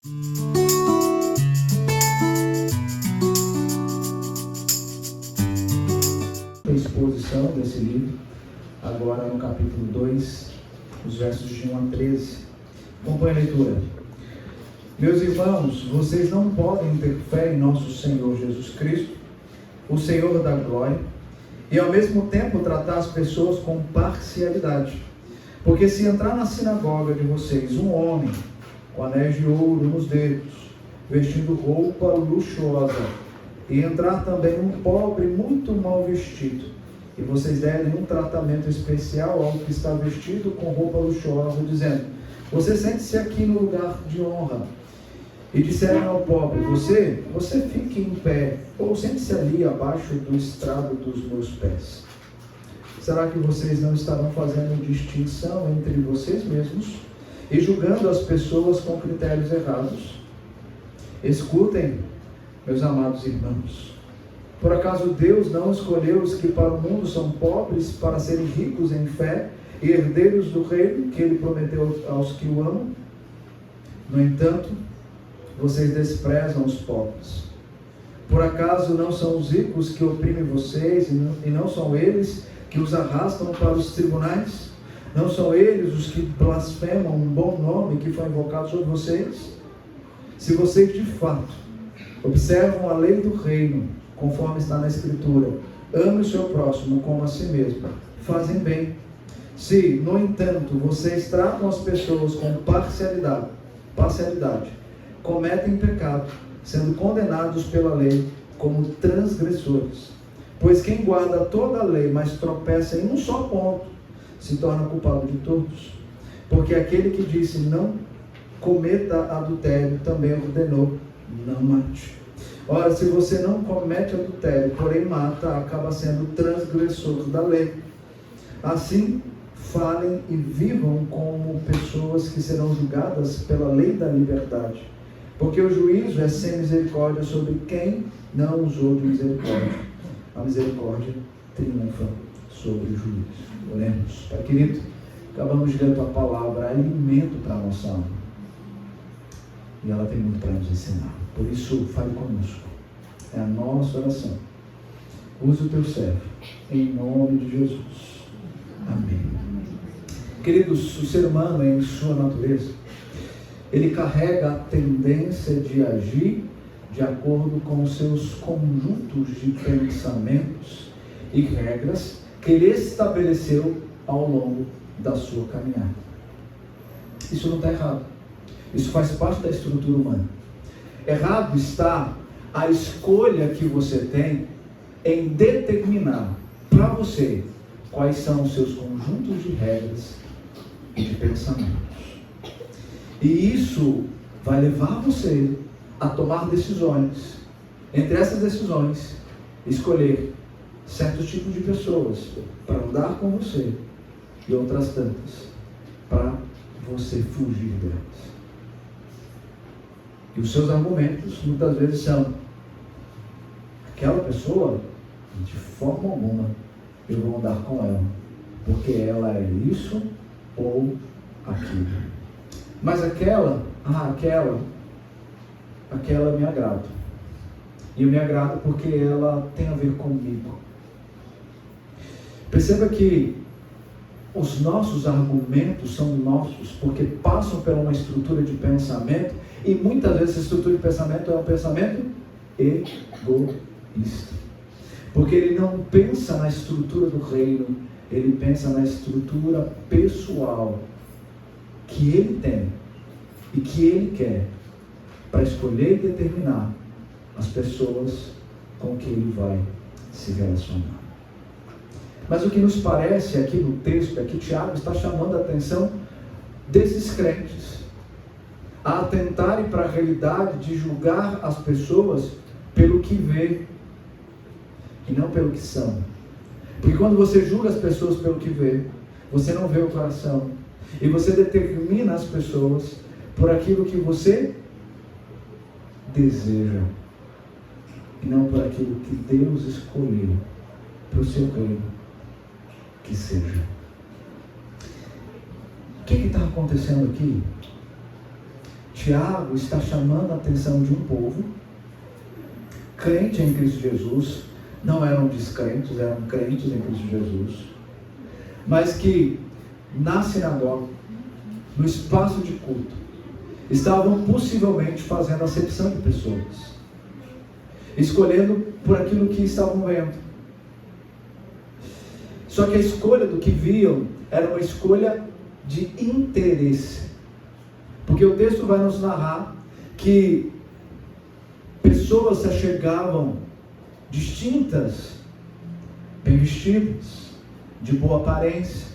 A exposição desse livro, agora no capítulo 2, os versos de 1 a 13. Acompanhe a leitura. Meus irmãos, vocês não podem ter fé em nosso Senhor Jesus Cristo, o Senhor da glória, e ao mesmo tempo tratar as pessoas com parcialidade. Porque se entrar na sinagoga de vocês um homem com anéis de ouro nos dedos, vestindo roupa luxuosa, e entrar também um pobre muito mal vestido, e vocês derem um tratamento especial ao que está vestido com roupa luxuosa, dizendo: você sente-se aqui no lugar de honra, e disserem ao pobre: você fique em pé, ou sente-se ali abaixo do estrado dos meus pés. Será que vocês não estarão fazendo distinção entre vocês mesmos e julgando as pessoas com critérios errados? Escutem, meus amados irmãos. Por acaso Deus não escolheu os que para o mundo são pobres para serem ricos em fé e herdeiros do reino que Ele prometeu aos que o amam? No entanto, vocês desprezam os pobres. Por acaso não são os ricos que oprimem vocês e não são eles que os arrastam para os tribunais? Não são eles os que blasfemam um bom nome que foi invocado sobre vocês? Se vocês de fato observam a lei do reino, conforme está na Escritura, ame o seu próximo como a si mesmo, fazem bem. Se, no entanto, vocês tratam as pessoas com parcialidade, cometem pecado, sendo condenados pela lei como transgressores. Pois quem guarda toda a lei, mas tropeça em um só ponto, se torna culpado de todos. Porque aquele que disse: não cometa adultério, também ordenou: não mate. Ora, se você não comete adultério, porém mata, acaba sendo transgressor da lei. Assim, falem e vivam como pessoas que serão julgadas pela lei da liberdade. Porque o juízo é sem misericórdia sobre quem não usou de misericórdia. A misericórdia triunfa sobre o juízo. Oremos. Pai querido, acabamos de ler a tua palavra, alimento para a nossa alma. E ela tem muito para nos ensinar. Por isso, fale conosco. É a nossa oração. Use o teu servo. Em nome de Jesus. Amém. Queridos, o ser humano, em sua natureza, ele carrega a tendência de agir de acordo com os seus conjuntos de pensamentos e regras que ele estabeleceu ao longo da sua caminhada. Isso não está errado. Isso faz parte da estrutura humana. Errado está a escolha que você tem em determinar para você quais são os seus conjuntos de regras e de pensamentos. E isso vai levar você a tomar decisões. Entre essas decisões, escolher certos tipos de pessoas para andar com você e outras tantas para você fugir delas. E os seus argumentos muitas vezes são: aquela pessoa, de forma alguma eu vou andar com ela, porque ela é isso ou aquilo. Mas aquela me agrada. E eu me agrado porque ela tem a ver comigo. Perceba que os nossos argumentos são nossos, porque passam por uma estrutura de pensamento, e muitas vezes essa estrutura de pensamento é um pensamento egoísta. Porque ele não pensa na estrutura do reino, ele pensa na estrutura pessoal que ele tem e que ele quer para escolher e determinar as pessoas com que ele vai se relacionar. Mas o que nos parece aqui no texto é que Tiago está chamando a atenção desses crentes a atentarem para a realidade de julgar as pessoas pelo que vê e não pelo que são. Porque quando você julga as pessoas pelo que vê, você não vê o coração, e você determina as pessoas por aquilo que você deseja e não por aquilo que Deus escolheu para o seu reino que seja. O que está acontecendo aqui? Tiago está chamando a atenção de um povo crente em Cristo Jesus, não eram descrentes, eram crentes em Cristo Jesus, mas que na sinagoga, no espaço de culto, estavam possivelmente fazendo acepção de pessoas, escolhendo por aquilo que estavam vendo. Só que a escolha do que viam era uma escolha de interesse, porque o texto vai nos narrar que pessoas se achegavam distintas, bem vestidas, de boa aparência,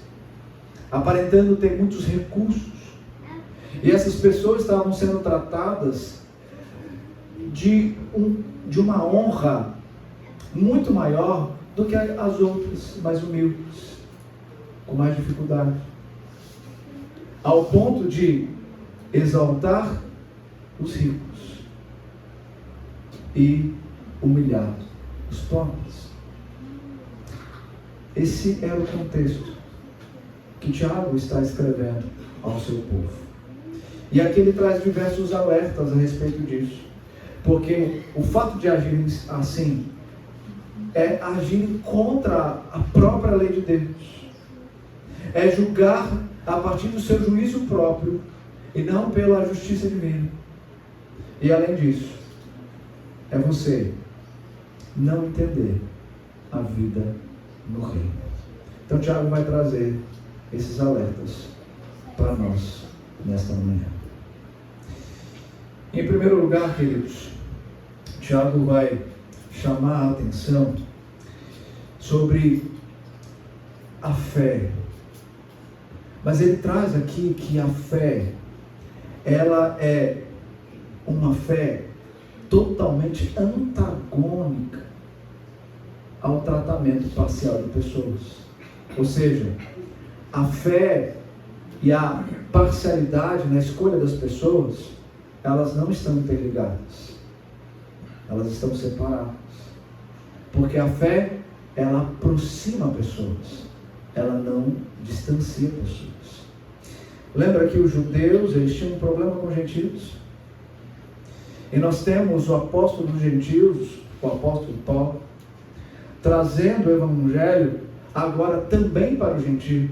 aparentando ter muitos recursos, e essas pessoas estavam sendo tratadas de uma honra muito maior do que as outras mais humildes, com mais dificuldade, ao ponto de exaltar os ricos e humilhar os pobres. Esse era o contexto que Tiago está escrevendo ao seu povo. E aqui ele traz diversos alertas a respeito disso, porque o fato de agir assim é agir contra a própria lei de Deus, é julgar a partir do seu juízo próprio e não pela justiça divina. E além disso, é você não entender a vida no reino. Então Tiago vai trazer esses alertas para nós nesta manhã. Em primeiro lugar, queridos, Tiago vai chamar a atenção sobre a fé. Mas ele traz aqui que a fé, ela é uma fé totalmente antagônica ao tratamento parcial de pessoas. Ou seja, a fé e a parcialidade na escolha das pessoas, elas não estão interligadas, elas estão separadas, porque a fé, ela aproxima pessoas, ela não distancia pessoas. Lembra que os judeus, eles tinham um problema com os gentios, e nós temos o apóstolo dos gentios, o apóstolo Paulo, trazendo o evangelho agora também para os gentios.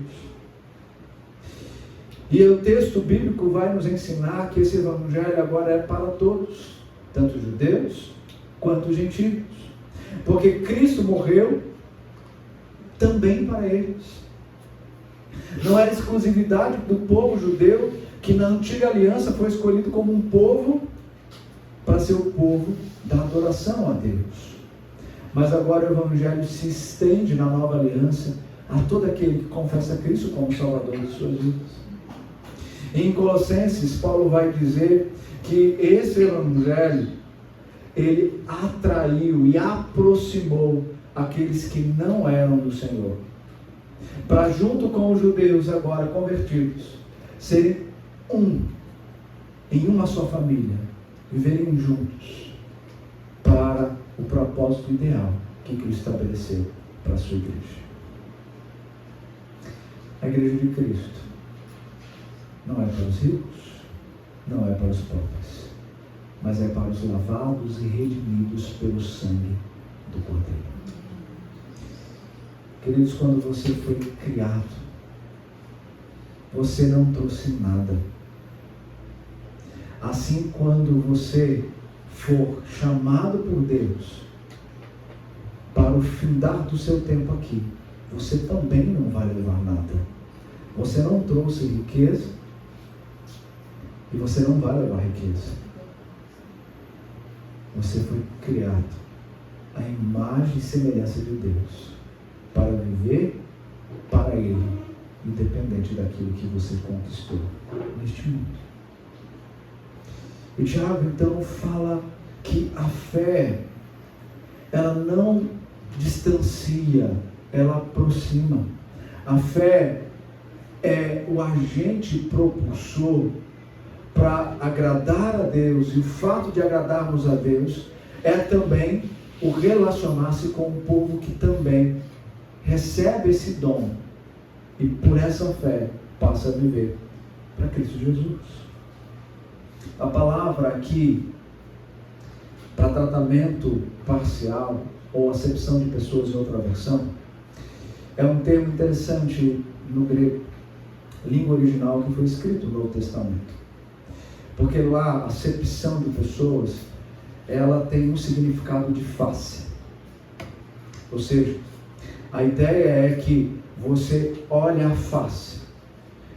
E o texto bíblico vai nos ensinar que esse evangelho agora é para todos, tanto os judeus quanto os gentios, porque Cristo morreu também para eles. Não era exclusividade do povo judeu, que na antiga aliança foi escolhido como um povo para ser o povo da adoração a Deus. Mas agora o evangelho se estende na nova aliança a todo aquele que confessa Cristo como Salvador de suas vidas. Em Colossenses, Paulo vai dizer que esse evangelho, ele atraiu e aproximou aqueles que não eram do Senhor, para junto com os judeus agora convertidos, serem em uma só família, viverem juntos para o propósito ideal que Cristo estabeleceu para a sua igreja. A igreja de Cristo não é para os ricos, não é para os pobres, mas é para os lavados e redimidos pelo sangue do Cordeiro. Queridos, quando você foi criado, você não trouxe nada. Assim, quando você for chamado por Deus para o findar do seu tempo aqui, você também não vai levar nada. Você não trouxe riqueza e você não vai levar riqueza. Você foi criado à imagem e semelhança de Deus, para viver para Ele, independente daquilo que você conquistou neste mundo. E Tiago então fala que a fé, ela não distancia, ela aproxima. A fé é o agente propulsor para agradar a Deus, e o fato de agradarmos a Deus é também o relacionar-se com um povo que também recebe esse dom e por essa fé passa a viver para Cristo Jesus. A palavra aqui, para tratamento parcial ou acepção de pessoas em outra versão, é um termo interessante no grego, língua original que foi escrito no Novo Testamento. Porque lá a acepção de pessoas, ela tem um significado de face. Ou seja, a ideia é que você olha a face.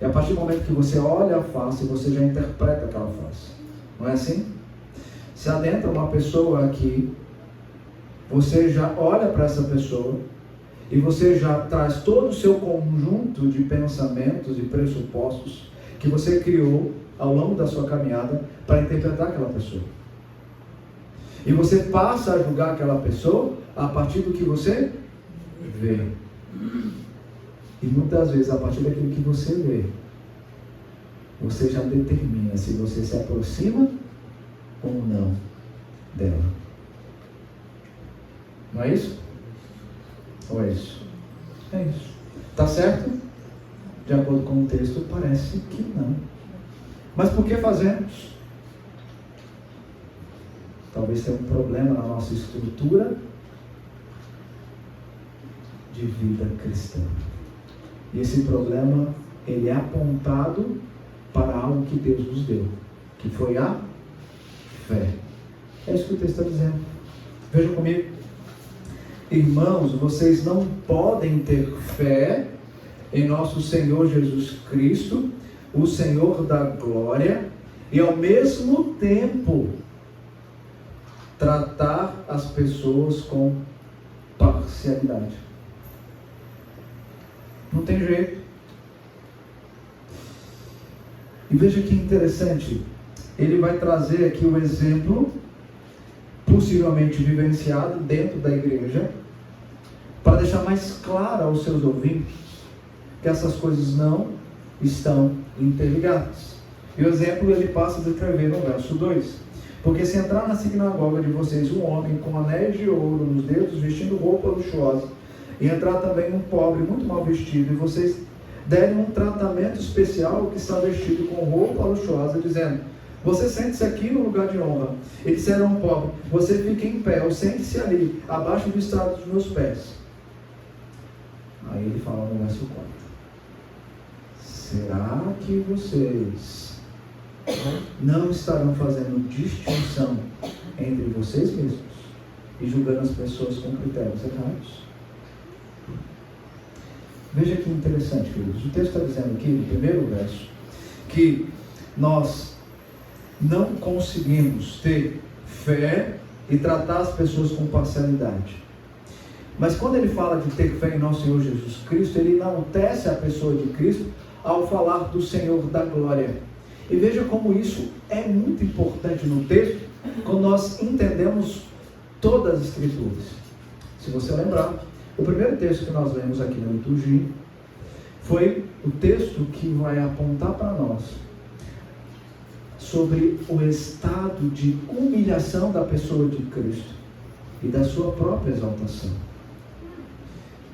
E a partir do momento que você olha a face, você já interpreta aquela face. Não é assim? Se adentra uma pessoa aqui, você já olha para essa pessoa e você já traz todo o seu conjunto de pensamentos e pressupostos que você criou ao longo da sua caminhada para interpretar aquela pessoa. E você passa a julgar aquela pessoa a partir do que você vê. E muitas vezes, a partir daquilo que você vê, você já determina se você se aproxima ou não dela. Não é isso? Ou é isso? É isso. Está certo? De acordo com o texto, parece que não. Mas por que fazemos? Talvez tenha um problema na nossa estrutura de vida cristã. E esse problema, ele é apontado para algo que Deus nos deu, que foi a fé. É isso que o texto está dizendo. Vejam comigo. Irmãos, vocês não podem ter fé em nosso Senhor Jesus Cristo, o Senhor da glória, e ao mesmo tempo tratar as pessoas com parcialidade. Não tem jeito. E veja que interessante, ele vai trazer aqui o exemplo, possivelmente vivenciado dentro da igreja, para deixar mais claro aos seus ouvintes que essas coisas não estão interligadas. E o exemplo ele passa a descrever no verso 2. Porque se entrar na sinagoga de vocês um homem com anéis de ouro nos dedos, vestindo roupa luxuosa, e entrar também um pobre muito mal vestido, e vocês derem um tratamento especial ao que está vestido com roupa luxuosa, dizendo: você sente-se aqui no lugar de honra. E disseram ao pobre: você fique em pé, ou sente-se ali, abaixo do estrado dos meus pés. Aí ele fala no verso 4: será que vocês não estarão fazendo distinção entre vocês mesmos e julgando as pessoas com critérios errados? Veja que interessante, queridos. O texto está dizendo aqui, no primeiro verso, que nós não conseguimos ter fé e tratar as pessoas com parcialidade. Mas quando ele fala de ter fé em nosso Senhor Jesus Cristo, ele enaltece a pessoa de Cristo ao falar do Senhor da glória. E veja como isso é muito importante no texto, quando nós entendemos todas as Escrituras. Se você lembrar, o primeiro texto que nós lemos aqui na liturgia foi o texto que vai apontar para nós sobre o estado de humilhação da pessoa de Cristo e da sua própria exaltação.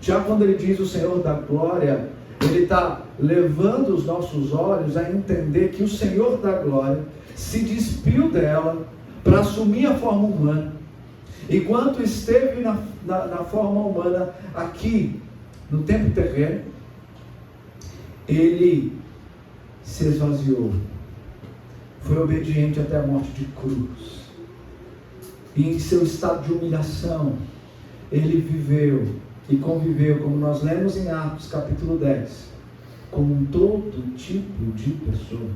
Já quando ele diz o Senhor da glória, ele está levando os nossos olhos a entender que o Senhor da glória se despiu dela para assumir a forma humana. Enquanto esteve na forma humana aqui, no tempo terreno, ele se esvaziou, foi obediente até a morte de cruz. E em seu estado de humilhação, ele viveu e conviveu, como nós lemos em Atos capítulo 10, com todo tipo de pessoa.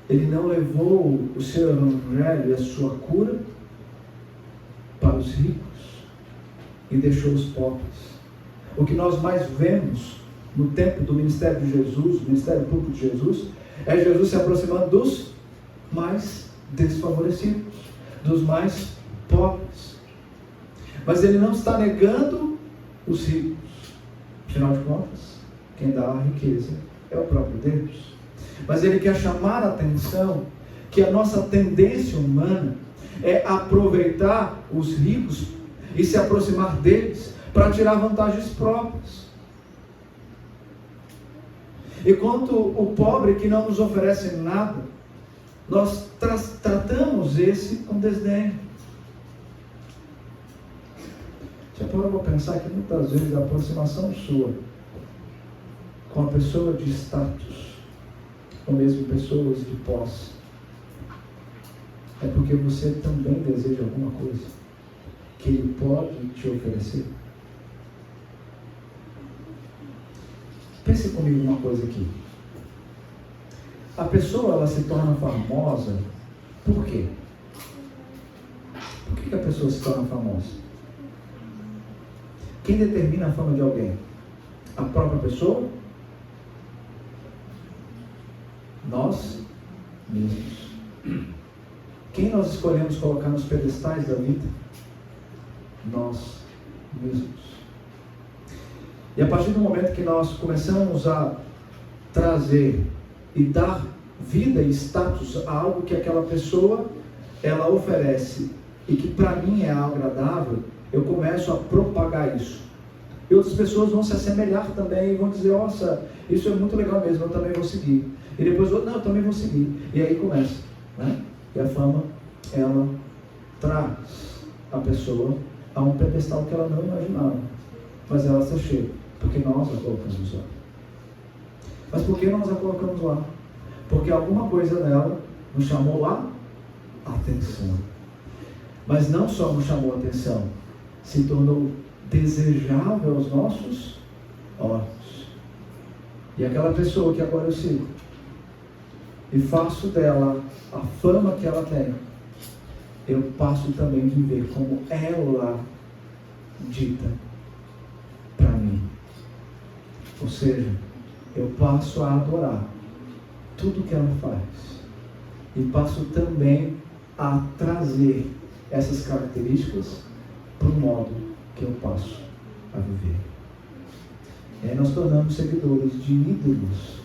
Ele não levou o seu evangelho e a sua cura para os ricos e deixou os pobres. O que nós mais vemos no tempo do ministério de Jesus, do ministério público de Jesus, é Jesus se aproximando dos mais desfavorecidos, dos mais pobres. Mas ele não está negando os ricos. Afinal de contas, quem dá a riqueza é o próprio Deus. Mas ele quer chamar a atenção que a nossa tendência humana é aproveitar os ricos e se aproximar deles para tirar vantagens próprias. Enquanto o pobre que não nos oferece nada, nós tratamos esse com desdém. Já parou para pensar que muitas vezes a aproximação sua com a pessoa de status, ou mesmo pessoas de posse, é porque você também deseja alguma coisa que ele pode te oferecer? Pense comigo uma coisa aqui. A pessoa, ela se torna famosa por quê? Por que a pessoa se torna famosa? Quem determina a fama de alguém? A própria pessoa? Nós mesmos. Quem nós escolhemos colocar nos pedestais da vida? Nós mesmos. E a partir do momento que nós começamos a trazer e dar vida e status a algo que aquela pessoa ela oferece e que para mim é agradável, eu começo a propagar isso. E outras pessoas vão se assemelhar também e vão dizer, nossa, isso é muito legal mesmo, eu também vou seguir. E depois outro, não, eu também vou seguir. E aí começa, né? E a fama, ela traz a pessoa a um pedestal que ela não imaginava. Mas ela se chega, porque nós a colocamos lá. Mas por que nós a colocamos lá? Porque alguma coisa nela nos chamou lá a atenção. Mas não só nos chamou a atenção, se tornou desejável aos nossos olhos. E aquela pessoa que agora eu sigo, e faço dela a fama que ela tem, eu passo também a viver como ela dita para mim. Ou seja, eu passo a adorar tudo que ela faz e passo também a trazer essas características para o modo que eu passo a viver. E aí nós tornamos seguidores de ídolos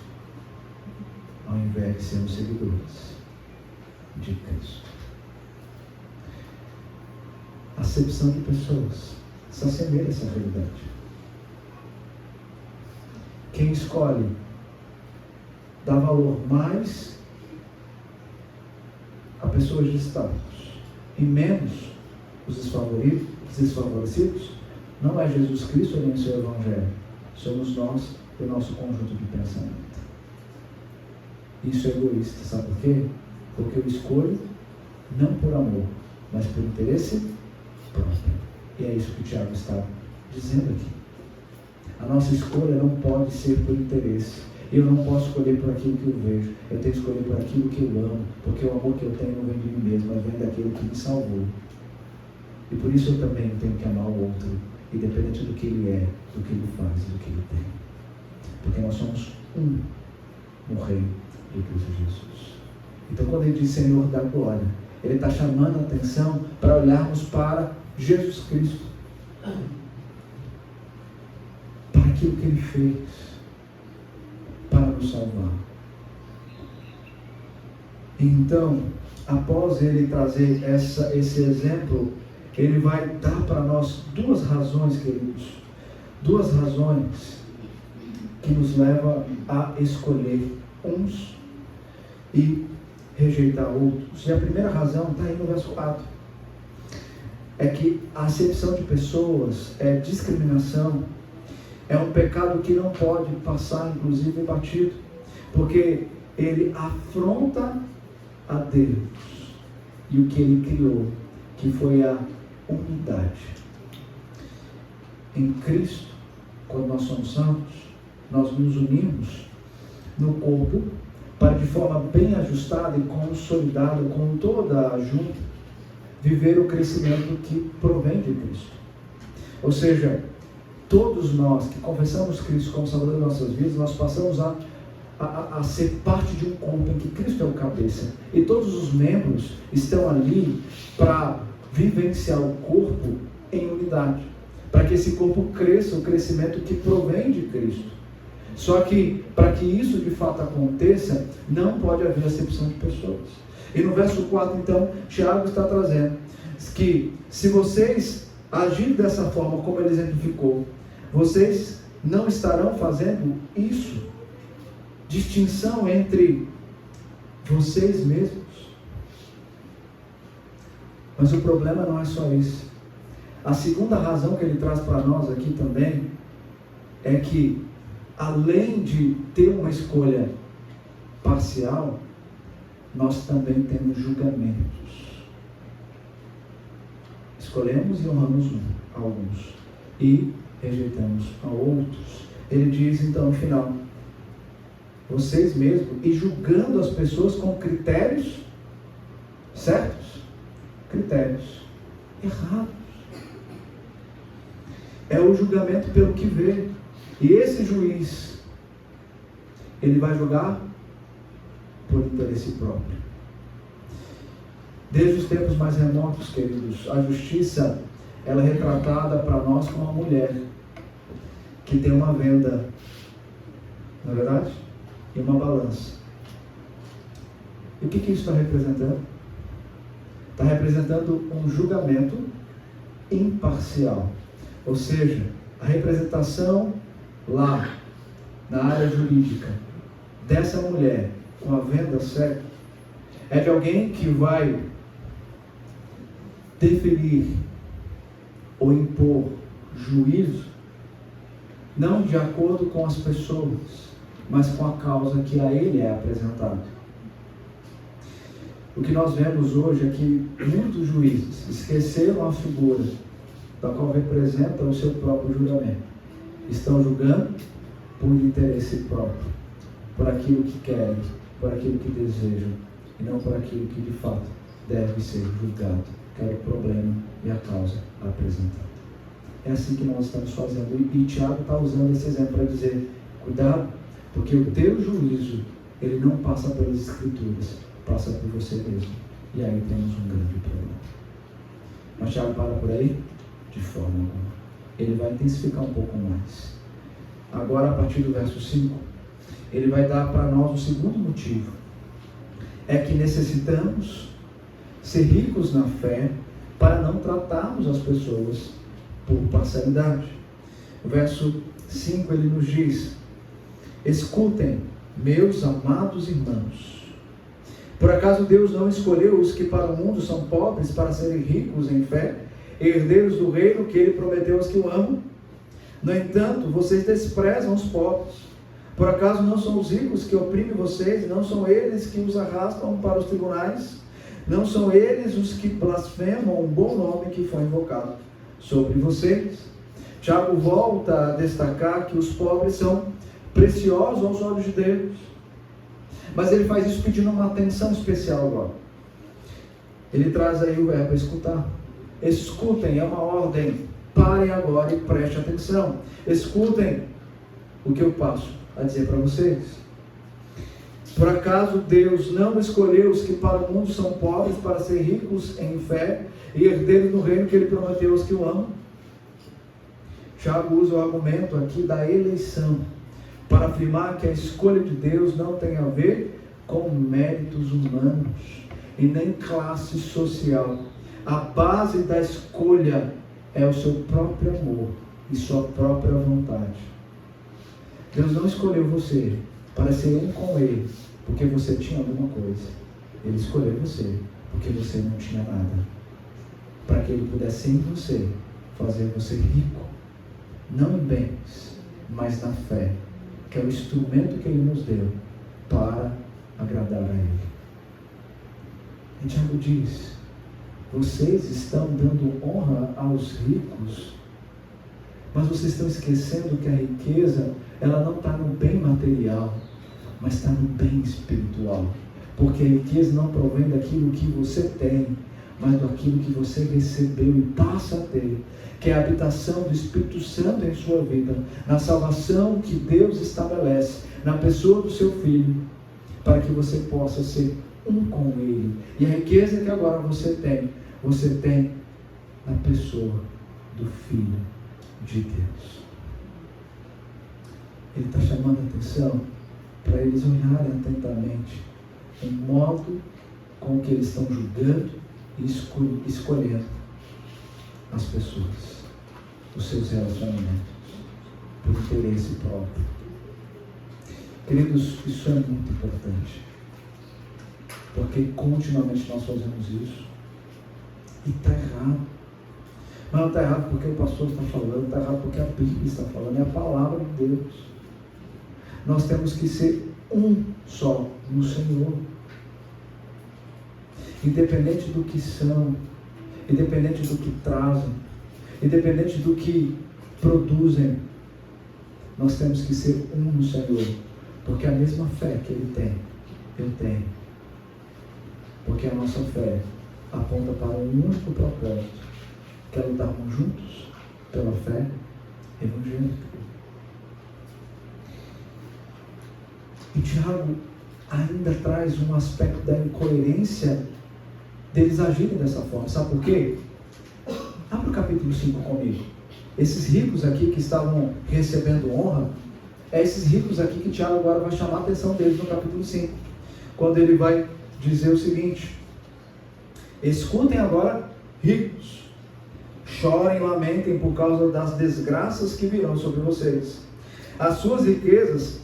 ao invés de sermos seguidores de Cristo. Acepção de pessoas se assemelha a essa realidade. Quem escolhe dar valor mais a pessoas de status e menos os desfavorecidos, não é Jesus Cristo nem o seu Evangelho, somos nós e o nosso conjunto de pensamento. Isso é egoísta, sabe por quê? Porque eu escolho não por amor, mas por interesse próprio. E é isso que o Tiago está dizendo aqui. A nossa escolha não pode ser por interesse. Eu não posso escolher por aquilo que eu vejo. Eu tenho que escolher por aquilo que eu amo, porque o amor que eu tenho não vem de mim mesmo, mas vem daquele que me salvou. E por isso eu também tenho que amar o outro, independente do que ele é, do que ele faz e do que ele tem. Porque nós somos um no reino de Cristo Jesus. Então quando ele diz Senhor da glória, ele está chamando a atenção para olharmos para Jesus Cristo, para aquilo que ele fez para nos salvar. Então, após ele trazer esse exemplo, ele vai dar para nós duas razões, queridos, duas razões que nos levam a escolher uns e rejeitar outros. E a primeira razão está aí no verso 4. É que a acepção de pessoas é discriminação, é um pecado que não pode passar, inclusive, batido, porque ele afronta a Deus e o que ele criou, que foi a unidade. Em Cristo, quando nós somos santos, nós nos unimos no corpo para, de forma bem ajustada e consolidada, com toda a junta, viver o crescimento que provém de Cristo. Ou seja, todos nós que confessamos Cristo como Salvador das nossas vidas, nós passamos a ser parte de um corpo em que Cristo é o cabeça. E todos os membros estão ali para vivenciar o corpo em unidade, para que esse corpo cresça, o crescimento que provém de Cristo. Só que, para que isso de fato aconteça, não pode haver acepção de pessoas. E no verso 4, então, Tiago está trazendo que se vocês agirem dessa forma como ele exemplificou, vocês não estarão fazendo isso, distinção entre vocês mesmos Mas o problema não é só isso. A segunda razão que ele traz para nós aqui também é que, além de ter uma escolha parcial, nós também temos julgamentos. Escolhemos e honramos alguns e rejeitamos a outros. Ele diz então no final: vocês mesmos, e julgando as pessoas com critérios certos, critérios errados. É o julgamento pelo que vê. E esse juiz, ele vai julgar por interesse próprio. Desde os tempos mais remotos, queridos, a justiça, ela é retratada para nós como uma mulher que tem uma venda, não é verdade? E uma balança. E o que isso está representando? Está representando um julgamento imparcial. Ou seja, a representação lá, na área jurídica, dessa mulher com a venda certa, é de alguém que vai definir ou impor juízo, não de acordo com as pessoas, mas com a causa que a ele é apresentada. O que nós vemos hoje é que muitos juízes esqueceram a figura da qual representa o seu próprio julgamento. Estão julgando por interesse próprio, por aquilo que querem, por aquilo que desejam, e não por aquilo que de fato deve ser julgado, que é o problema e a causa apresentada. É assim que nós estamos fazendo. E Tiago está usando esse exemplo para dizer: cuidado, porque o teu juízo, ele não passa pelas escrituras, passa por você mesmo. E aí temos um grande problema. Mas Tiago para por aí? De forma alguma. Ele vai intensificar um pouco mais. Agora, a partir do verso 5, ele vai dar para nós o segundo motivo. É que necessitamos ser ricos na fé para não tratarmos as pessoas por parcialidade. O verso 5 ele nos diz: escutem, meus amados irmãos, por acaso Deus não escolheu os que para o mundo são pobres para serem ricos em fé, herdeiros do reino que ele prometeu aos que o amam? No entanto, vocês desprezam os pobres. Por acaso não são os ricos que oprimem vocês? Não são eles que os arrastam para os tribunais? Não são eles os que blasfemam o bom nome que foi invocado sobre vocês? Tiago volta a destacar que os pobres são preciosos aos olhos de Deus. Mas ele faz isso pedindo uma atenção especial agora. Ele traz aí o verbo escutar. Escutem, é uma ordem. Parem agora e prestem atenção. Escutem o que eu passo a dizer para vocês. Por acaso Deus não escolheu os que para o mundo são pobres para ser ricos em fé e herdeiros do reino que ele prometeu aos que o amam? Tiago usa o argumento aqui da eleição para afirmar que a escolha de Deus não tem a ver com méritos humanos e nem classe social. A base da escolha é o seu próprio amor e sua própria vontade. Deus não escolheu você para ser um com Ele porque você tinha alguma coisa. Ele escolheu você porque você não tinha nada, para que Ele pudesse em você fazer você rico, não em bens, mas na fé, que é o instrumento que Ele nos deu para agradar a Ele. E Tiago diz: vocês estão dando honra aos ricos, mas vocês estão esquecendo que a riqueza, ela não está no bem material, mas está no bem espiritual. Porque a riqueza não provém daquilo que você tem, mas daquilo que você recebeu e passa a ter, que é a habitação do Espírito Santo em sua vida, na salvação que Deus estabelece na pessoa do seu Filho, para que você possa ser um com Ele. E a riqueza que agora você tem na pessoa do Filho de Deus. Ele está chamando a atenção para eles olharem atentamente o modo com que eles estão julgando e escolhendo as pessoas, os seus relacionamentos, por interesse próprio. Queridos, isso é muito importante, porque continuamente nós fazemos isso. E está errado. Mas não está errado porque o pastor está falando, está errado porque a Bíblia está falando, é a palavra de Deus. Nós temos que ser um só no Senhor. Independente do que são, independente do que trazem, independente do que produzem, nós temos que ser um no Senhor. Porque a mesma fé que Ele tem, eu tenho. Porque a nossa fé aponta para um único propósito, que é lutarmos juntos pela fé evangélica. E Tiago ainda traz um aspecto da incoerência deles agirem dessa forma. Sabe por quê? Abre o capítulo 5 comigo. Esses ricos aqui que estavam recebendo honra, é esses ricos aqui que Tiago agora vai chamar a atenção deles no capítulo 5. Quando ele vai dizer o seguinte: escutem agora, ricos, chorem e lamentem por causa das desgraças que virão sobre vocês. As suas riquezas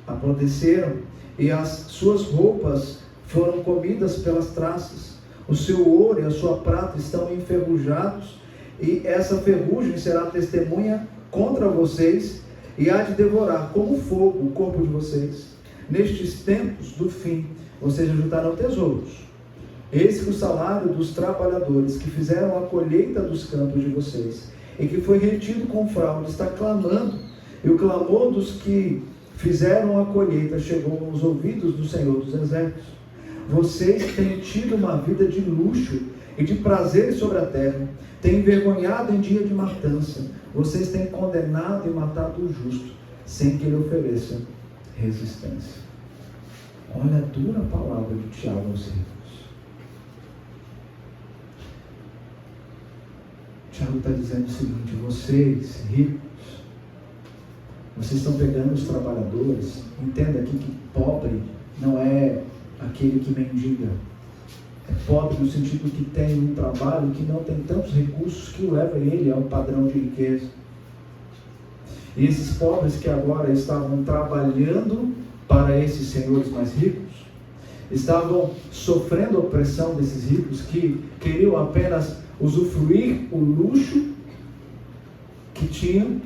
apodreceram e as suas roupas foram comidas pelas traças. O seu ouro e a sua prata estão enferrujados, e essa ferrugem será testemunha contra vocês e há de devorar como fogo o corpo de vocês. Nestes tempos do fim, vocês ajuntarão tesouros. Eis que o salário dos trabalhadores que fizeram a colheita dos campos de vocês e que foi retido com fraude está clamando, e o clamor dos que fizeram a colheita chegou aos ouvidos do Senhor dos Exércitos. Vocês têm tido uma vida de luxo e de prazeres sobre a terra, têm envergonhado em dia de matança, vocês têm condenado e matado o justo, sem que ele ofereça resistência. Olha a dura palavra de Tiago aos ricos. Tiago está dizendo o seguinte: vocês, ricos, vocês estão pegando os trabalhadores. Entenda aqui que pobre não é aquele que mendiga. É pobre no sentido que tem um trabalho que não tem tantos recursos que o leva ele a um padrão de riqueza. E esses pobres que agora estavam trabalhando para esses senhores mais ricos, estavam sofrendo a opressão desses ricos que queriam apenas usufruir o luxo que tinham,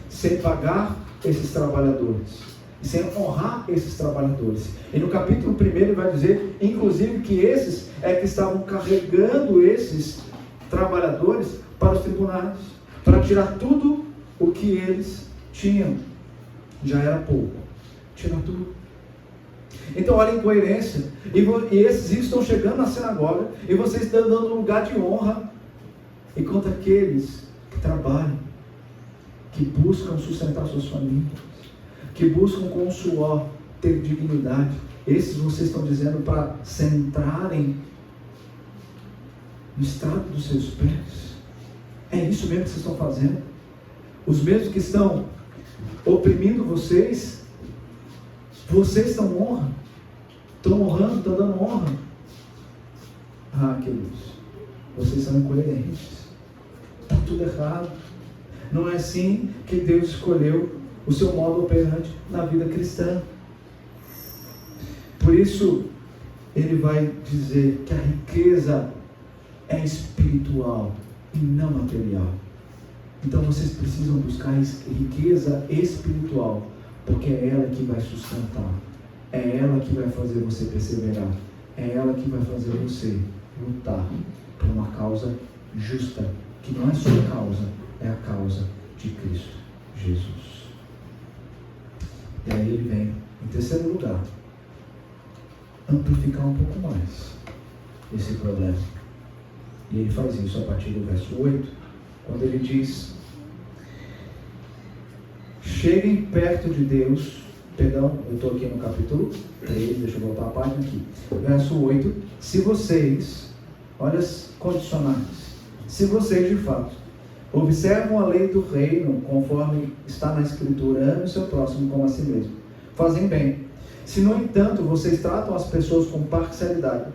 sem pagar esses trabalhadores, sem honrar esses trabalhadores. E no capítulo 1 ele vai dizer, inclusive, que esses é que estavam carregando esses trabalhadores para os tribunais, para tirar tudo o que eles tinham. Já era pouco, tirar tudo. Então olha a incoerência. E esses ricos estão chegando na sinagoga, e vocês estão dando lugar de honra, enquanto aqueles que trabalham, que buscam sustentar suas famílias, que buscam com o suor ter dignidade, esses vocês estão dizendo para sentarem no estrado dos seus pés. É isso mesmo que vocês estão fazendo? Os mesmos que estão oprimindo vocês, vocês estão honrando, estão honrando, estão dando honra. Ah, queridos, vocês são incoerentes, está tudo errado. Não é assim que Deus escolheu o seu modo operante na vida cristã. Por isso, ele vai dizer que a riqueza é espiritual e não material. Então vocês precisam buscar riqueza espiritual, porque é ela que vai sustentar, é ela que vai fazer você perseverar, é ela que vai fazer você lutar por uma causa justa, que não é sua causa, é a causa de Cristo Jesus. E aí ele vem, em terceiro lugar, amplificar um pouco mais esse problema. E ele faz isso a partir do verso 8, quando ele diz: cheguem perto de Deus. Perdão, eu estou aqui no capítulo 3, deixa eu voltar a página aqui. Verso 8, se vocês, olha as condicionantes, se vocês de fato observam a lei do reino, conforme está na Escritura, ame o seu próximo como a si mesmo, fazem bem. Se, no entanto, vocês tratam as pessoas com parcialidade,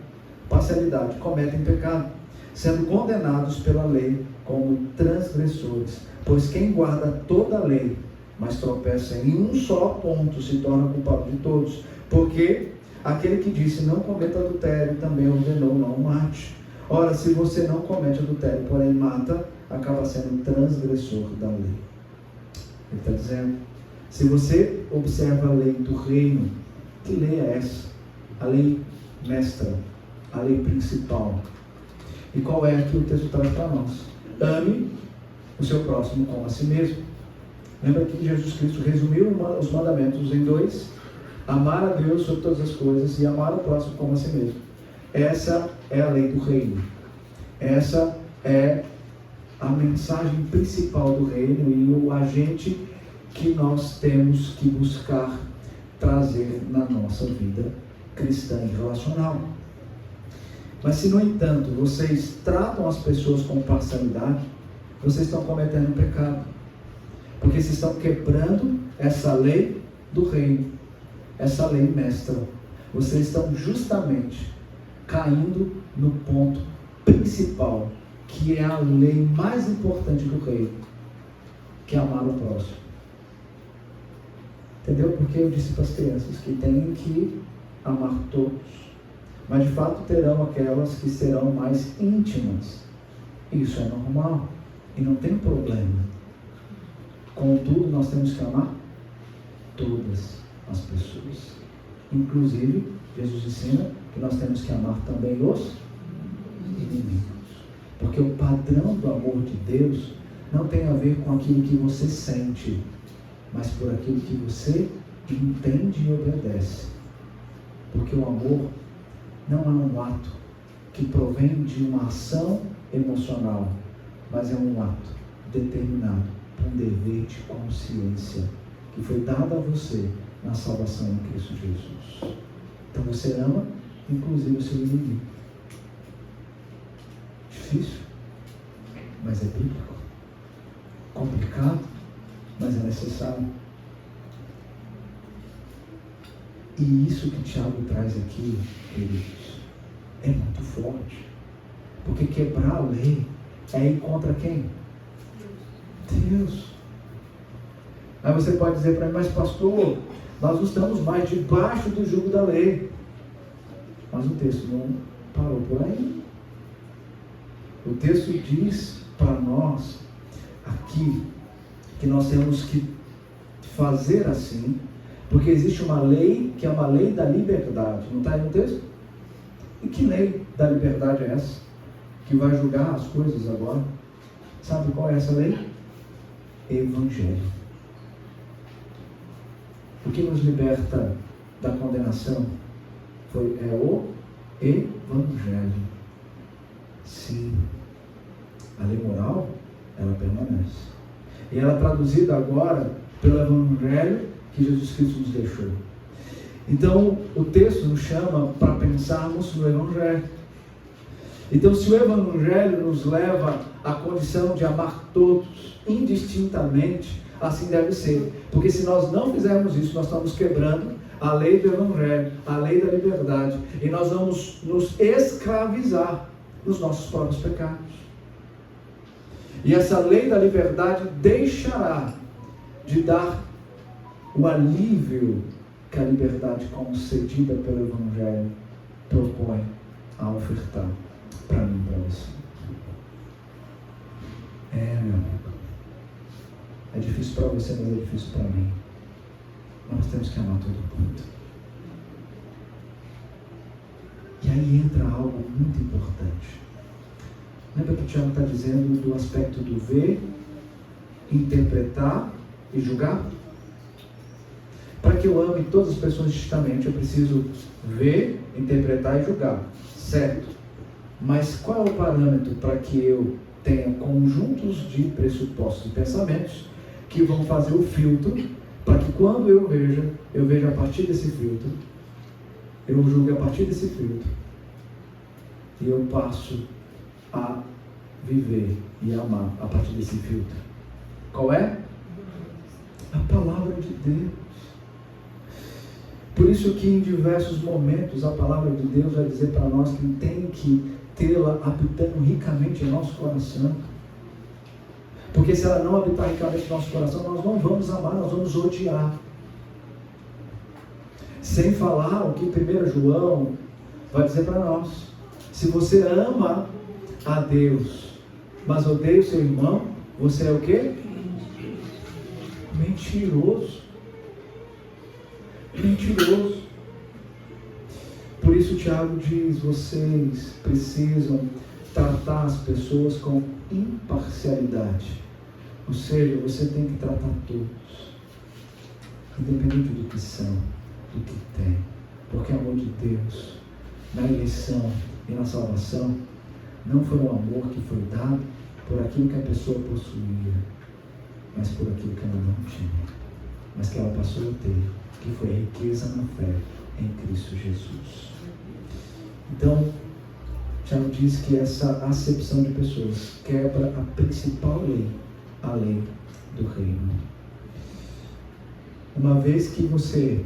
cometem pecado, sendo condenados pela lei como transgressores. Pois quem guarda toda a lei, mas tropeça em um só ponto, se torna culpado de todos. Porque aquele que disse não cometa adultério, também ordenou não mate. Ora, se você não comete adultério, porém mata, acaba sendo transgressor da lei. Ele está dizendo, se você observa a lei do reino, que lei é essa? A lei mestra, a lei principal. E qual é que o texto traz para nós? Ame o seu próximo como a si mesmo. Lembra que Jesus Cristo resumiu os mandamentos em 2: amar a Deus sobre todas as coisas e amar o próximo como a si mesmo. Essa é a lei do reino. Essa é a mensagem principal do reino e o agente que nós temos que buscar trazer na nossa vida cristã e relacional. Mas se, no entanto, vocês tratam as pessoas com parcialidade, vocês estão cometendo um pecado. Porque vocês estão quebrando essa lei do reino, essa lei mestra. Vocês estão justamente caindo no ponto principal, que é a lei mais importante do reino, que é amar o próximo. Entendeu? Porque eu disse para as crianças que têm que amar todos. Mas de fato terão aquelas que serão mais íntimas. Isso é normal e não tem problema. Contudo, nós temos que amar todas as pessoas. Inclusive, Jesus ensina que nós temos que amar também os inimigos. Porque o padrão do amor de Deus não tem a ver com aquilo que você sente, mas por aquilo que você entende e obedece. Porque o amor não é um ato que provém de uma ação emocional, mas é um ato determinado por um dever de consciência que foi dado a você na salvação em Cristo Jesus. Então você ama, inclusive, o seu inimigo. Difícil, mas é bíblico. Complicado, mas é necessário. E isso que Tiago traz aqui, queridos, é muito forte. Porque quebrar a lei é ir contra quem? Deus. Aí você pode dizer para mim, mas pastor, nós não estamos mais debaixo do jugo da lei. Mas o texto não parou por aí. O texto diz para nós aqui que nós temos que fazer assim, porque existe uma lei que é uma lei da liberdade. Não está aí no texto? E que lei da liberdade é essa? Que vai julgar as coisas agora? Sabe qual é essa lei? Evangelho. O que nos liberta da condenação é o Evangelho. Sim, a lei moral, ela permanece. E ela é traduzida agora pelo Evangelho que Jesus Cristo nos deixou. Então, o texto nos chama para pensarmos no Evangelho. Então, se o Evangelho nos leva à condição de amar todos, indistintamente, assim deve ser. Porque se nós não fizermos isso, nós estamos quebrando a lei do Evangelho, a lei da liberdade. E nós vamos nos escravizar nos nossos próprios pecados. E essa lei da liberdade deixará de dar o alívio que a liberdade concedida pelo Evangelho propõe a ofertar para mim e para você. Meu amigo, é difícil para você, mas é difícil para mim. Nós temos que amar todo mundo. E aí entra algo muito importante. Lembra que o Tiago está dizendo do aspecto do ver, interpretar e julgar? Para que eu ame todas as pessoas justamente, eu preciso ver, interpretar e julgar. Certo. Mas qual é o parâmetro para que eu tenha conjuntos de pressupostos e pensamentos que vão fazer o filtro, para que quando eu veja a partir desse filtro, eu julgue a partir desse filtro, e eu passo a viver e amar a partir desse filtro. Qual é? A palavra de Deus. Por isso que em diversos momentos a palavra de Deus vai dizer para nós que tem que tê-la habitando ricamente em nosso coração. Porque se ela não habitar ricamente em nosso coração, nós não vamos amar, nós vamos odiar. Sem falar o que 1 João vai dizer para nós. Se você ama a Deus, mas odeia o seu irmão, você é o quê? Mentiroso. Mentiroso. Por isso o Tiago diz, vocês precisam tratar as pessoas com imparcialidade. Ou seja, você tem que tratar todos, independente do que são, do que tem. Porque o amor de Deus, na eleição e na salvação, não foi o amor que foi dado por aquilo que a pessoa possuía, mas por aquilo que ela não tinha, mas que ela passou a ter, que foi a riqueza na fé em Cristo Jesus. Então, Tiago diz que essa acepção de pessoas quebra a principal lei, a lei do reino. Uma vez que você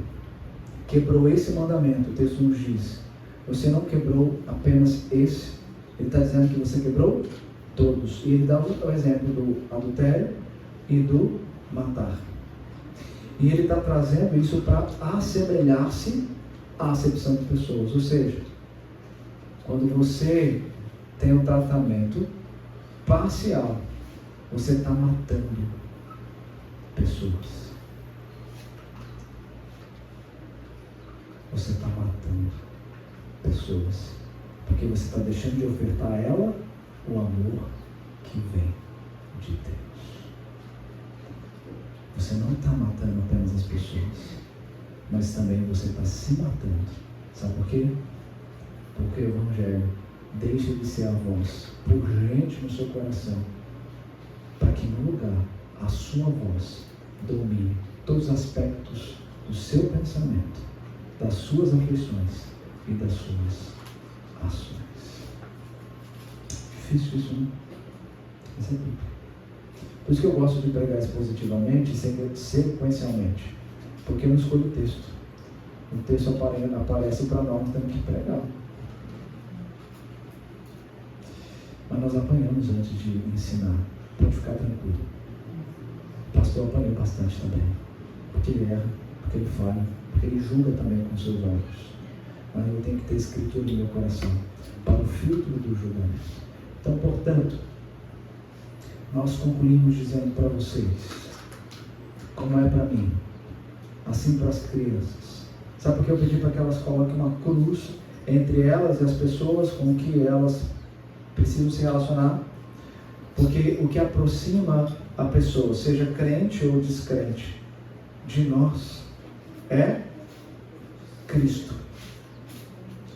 quebrou esse mandamento, o texto nos diz, você não quebrou apenas esse, ele está dizendo que você quebrou todos. E ele dá o exemplo do adultério e do matar. E ele está trazendo isso para assemelhar-se à acepção de pessoas. Ou seja, quando você tem um tratamento parcial, você está matando pessoas. Você está matando pessoas. Porque você está deixando de ofertar a ela o amor que vem de Deus. Você não está matando apenas as pessoas, mas também você está se matando. Sabe por quê? Porque o Evangelho deixa de ser a voz pungente no seu coração, para que no lugar a sua voz domine todos os aspectos do seu pensamento, das suas aflições e das suas ações. Difícil isso, não? Isso é Bíblia. Por isso que eu gosto de pregar expositivamente e sequencialmente, porque eu não escolho o texto. O texto aparece para nós, temos que pregar. Mas nós apanhamos antes de ensinar. Pode ficar tranquilo. O pastor apanhou bastante também, porque ele erra, porque ele falha, porque ele julga também com seus olhos. Mas eu tenho que ter escritura no meu coração para o filtro do julgamento. Então, portanto, nós concluímos dizendo para vocês, como é para mim, assim para as crianças. Sabe por que eu pedi para que elas coloquem uma cruz entre elas e as pessoas com que elas precisam se relacionar? Porque o que aproxima a pessoa, seja crente ou descrente, de nós é Cristo.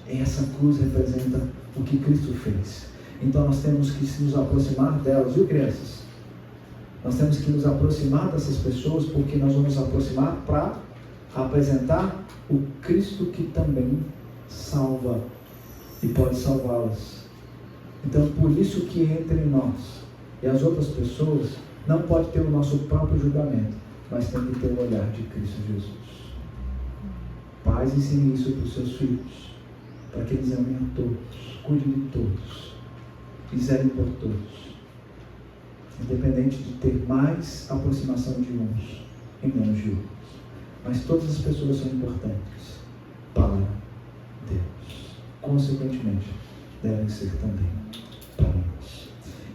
E essa cruz representa o que Cristo fez. Então nós temos que nos aproximar delas, viu, crianças? Nós temos que nos aproximar dessas pessoas, porque nós vamos nos aproximar para apresentar o Cristo que também salva e pode salvá-las. Então, por isso que entre nós e as outras pessoas não pode ter o nosso próprio julgamento, mas tem que ter o olhar de Cristo Jesus. Pais, ensinem isso para os seus filhos, para que eles amem a todos, cuidem de todos, e zelem por todos, independente de ter mais aproximação de uns e menos de outros. Mas todas as pessoas são importantes para Deus. Consequentemente, devem ser também para nós.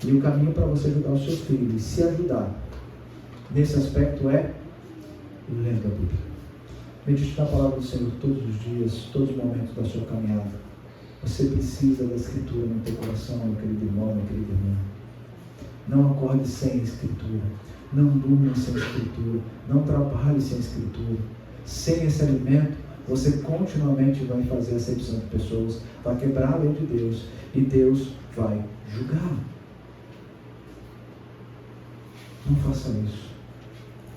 E o caminho para você ajudar o seu filho e se ajudar nesse aspecto é lendo a Bíblia. Medite na palavra do Senhor todos os dias, todos os momentos da sua caminhada. Você precisa da Escritura no teu coração, meu querido irmão, minha querida irmã. Não acorde sem Escritura. Não durma sem Escritura. Não trabalhe sem Escritura. Sem esse alimento, você continuamente vai fazer acepção de pessoas, vai quebrar a lei de Deus e Deus vai julgar. Não faça isso.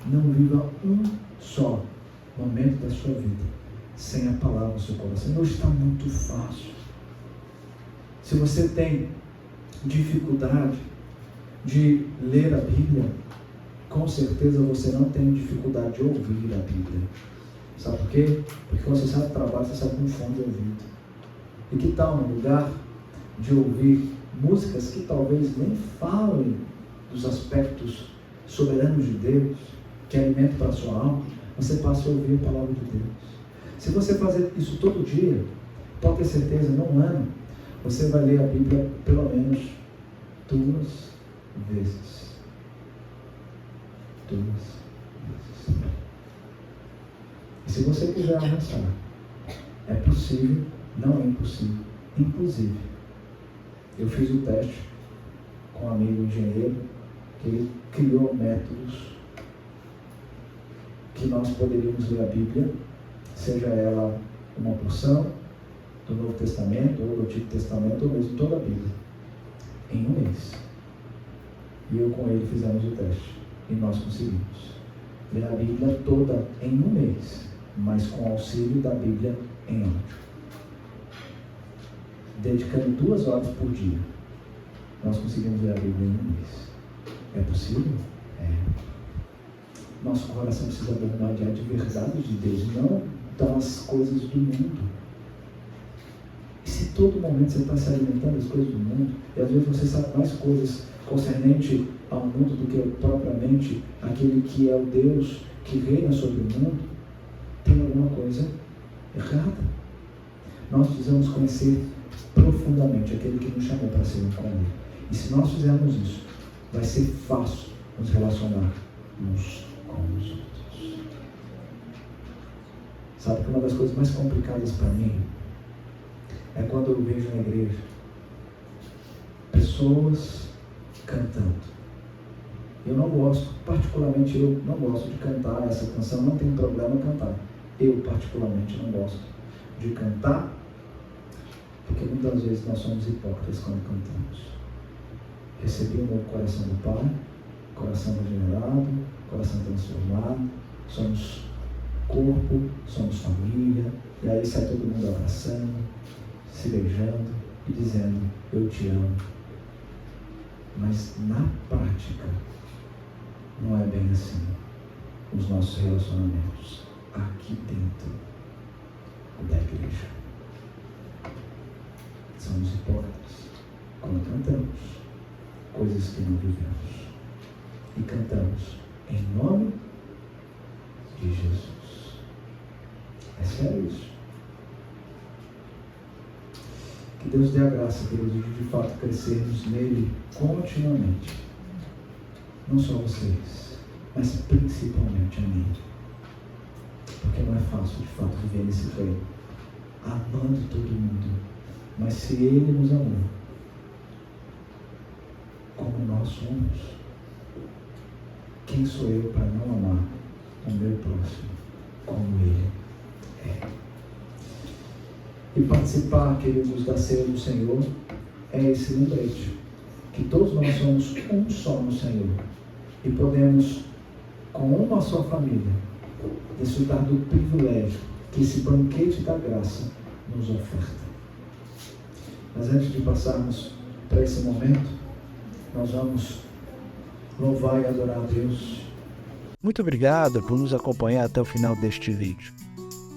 Não viva um só momento da sua vida sem a palavra no seu coração. Hoje está muito fácil. Se você tem dificuldade de ler a Bíblia, com certeza você não tem dificuldade de ouvir a Bíblia. Sabe por quê? Porque quando você sai do trabalho, você sai com fome de ouvido. E que tal no lugar de ouvir músicas que talvez nem falem dos aspectos soberanos de Deus, que é alimento para a sua alma, você passa a ouvir a palavra de Deus. Se você fazer isso todo dia, pode ter certeza, num ano, você vai ler a Bíblia pelo menos 2 vezes. 2 vezes. E se você quiser avançar, é possível, não é impossível, inclusive. Eu fiz o teste com um amigo engenheiro, que ele criou métodos que nós poderíamos ler a Bíblia, seja ela uma porção do Novo Testamento, ou do Antigo Testamento, ou mesmo toda a Bíblia, em 1 mês. E eu com ele fizemos o teste, e nós conseguimos ler a Bíblia toda em 1 mês, mas com auxílio da Bíblia em áudio. Dedicando 2 horas por dia, nós conseguimos ler a Bíblia em 1 mês. É possível? É. Nosso coração precisa bombardear de verdade de Deus, não das coisas do mundo. E se todo momento você está se alimentando das coisas do mundo, e às vezes você sabe mais coisas concernente ao mundo do que propriamente aquele que é o Deus que reina sobre o mundo, tem alguma coisa errada. Nós precisamos conhecer profundamente aquele que nos chamou para ser um com ele. E se nós fizermos isso, vai ser fácil nos relacionar uns com os outros. Sabe que uma das coisas mais complicadas para mim é quando eu vejo na igreja pessoas cantando. Eu não gosto, particularmente eu não gosto de cantar essa canção, não tenho problema em cantar. Eu particularmente não gosto de cantar, porque muitas vezes nós somos hipócritas quando cantamos. Recebi o novo coração do Pai, coração regenerado, coração transformado, somos corpo, somos família, e aí sai todo mundo abraçando, se beijando e dizendo, eu te amo. Mas na prática, não é bem assim os nossos relacionamentos aqui dentro da igreja. Somos hipócritas quando cantamos coisas que não vivemos. E cantamos em nome de Jesus. É sério isso. Que Deus dê a graça, queridos, de fato crescermos nele continuamente. Não só vocês, mas principalmente a mim. Porque não é fácil, de fato, viver nesse reino, amando todo mundo. Mas se ele nos amou, como nós somos, quem sou eu para não amar o meu próximo como ele é? E participar, queridos, da ceia do Senhor é esse lembrete, que todos nós somos um só no Senhor e podemos, com uma só família, desfrutar do privilégio que esse banquete da graça nos oferta. Mas antes de passarmos para esse momento, nós vamos louvar e adorar a Deus. Muito obrigado por nos acompanhar até o final deste vídeo.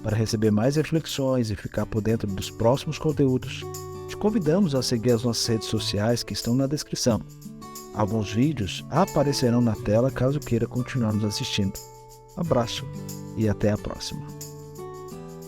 Para receber mais reflexões e ficar por dentro dos próximos conteúdos, te convidamos a seguir as nossas redes sociais que estão na descrição. Alguns vídeos aparecerão na tela caso queira continuar nos assistindo. Abraço e até a próxima.